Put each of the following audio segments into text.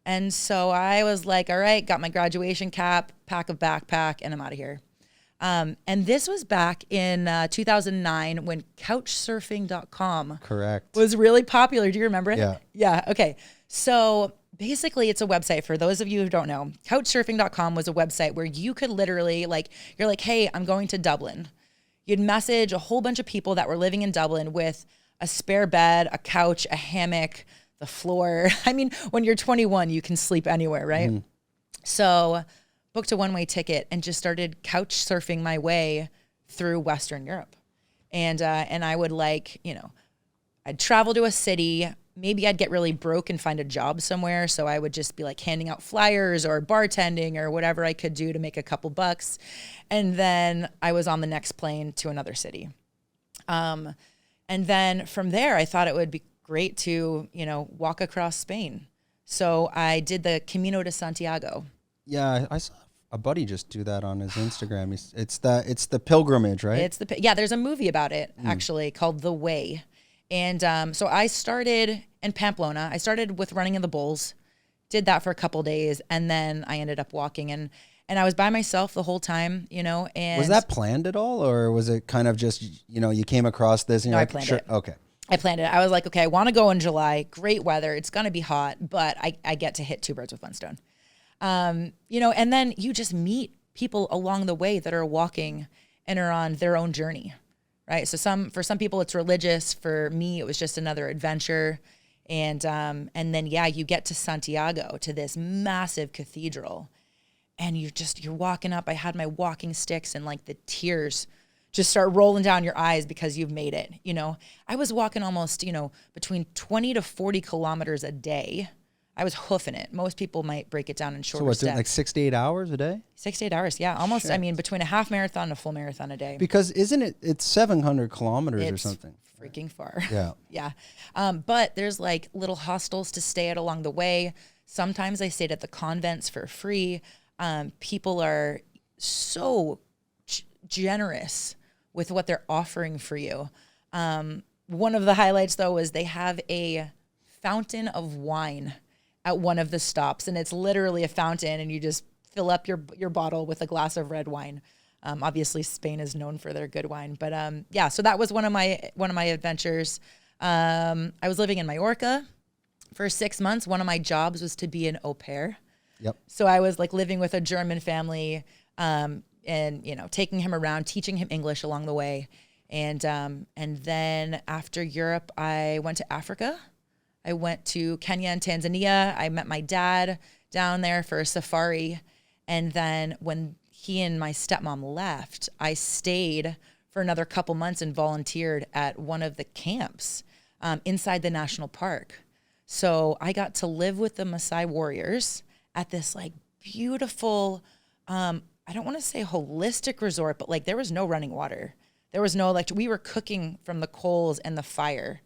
And so I was like, all right, got my graduation cap, pack a backpack, and I'm out of here. And this was back in 2009 when couchsurfing.com Correct. was really popular. Do you remember it? Yeah. Yeah. Okay. So basically, it's a website for those of you who don't know. Couchsurfing.com was a website where you could literally, like, you're like, hey, I'm going to Dublin. You'd message a whole bunch of people that were living in Dublin with a spare bed, a couch, a hammock, the floor. I mean, when you're 21, you can sleep anywhere, right? Mm-hmm. So booked a one-way ticket and just started couch surfing my way through Western Europe. And I would I'd travel to a city. Maybe I'd get really broke and find a job somewhere. So I would just be like handing out flyers or bartending or whatever I could do to make a couple bucks. And then I was on the next plane to another city. And then from there, I thought it would be great to, walk across Spain. So I did the Camino de Santiago. Yeah, I saw a buddy just do that on his Instagram. It's the pilgrimage, right? There's a movie about it actually called The Way. And so I started in Pamplona. I started with running in the bulls, did that for a couple days, and then I ended up walking. And I was by myself the whole time, and was that planned at all, or was it kind of just, you came across this and you're like, I planned sure, it. okay. I planned it. I was like, okay, I want to go in July. Great weather. It's going to be hot, but I get to hit two birds with one stone. And then you just meet people along the way that are walking and are on their own journey, right? So for some people it's religious. For me, it was just another adventure. And then, you get to Santiago, to this massive cathedral, and you're walking up. I had my walking sticks and like the tears just start rolling down your eyes because you've made it. I was walking almost, between 20 to 40 kilometers a day. I was hoofing it. Most people might break it down in shorter steps. So what's it, like 6 to 8 hours a day? 6 to 8 hours, yeah. Almost, Shit. I mean, between a half marathon and a full marathon a day. Because it's 700 kilometers or something. Freaking far. Yeah. Yeah. But there's like little hostels to stay at along the way. Sometimes I stayed at the convents for free. People are so generous with what they're offering for you. One of the highlights, though, was they have a fountain of wine at one of the stops, and it's literally a fountain, and you just fill up your bottle with a glass of red wine. Obviously, Spain is known for their good wine, but so that was one of my adventures. I was living in Mallorca for 6 months. One of my jobs was to be an au pair. Yep. So I was like living with a German family, and taking him around, teaching him English along the way, and then after Europe, I went to Africa. I went to Kenya and Tanzania. I met my dad down there for a safari. And then when he and my stepmom left, I stayed for another couple months and volunteered at one of the camps inside the national park. So I got to live with the Maasai warriors at this like beautiful, I don't want to say holistic resort, but like there was no running water. There was no we were cooking from the coals and the fire.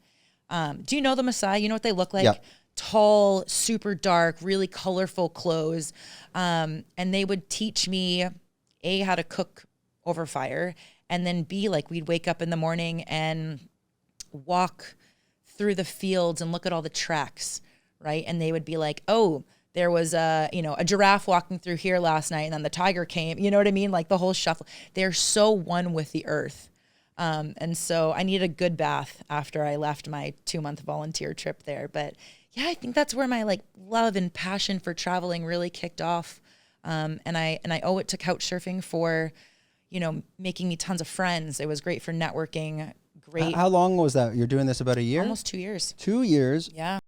Do you know the Maasai? You know what they look like? Yeah. Tall, super dark, really colorful clothes. And they would teach me, A, how to cook over fire, and then B, like we'd wake up in the morning and walk through the fields and look at all the tracks, right? And they would be like, oh, there was a giraffe walking through here last night, and then the tiger came. You know what I mean? Like the whole shuffle. They're so one with the earth. And so I needed a good bath after I left my 2-month volunteer trip there. But yeah, I think that's where my like love and passion for traveling really kicked off. And I owe it to couch surfing for, making me tons of friends. It was great for networking. Great. How long was that? You're doing this about a year? Almost 2 years. 2 years. Yeah.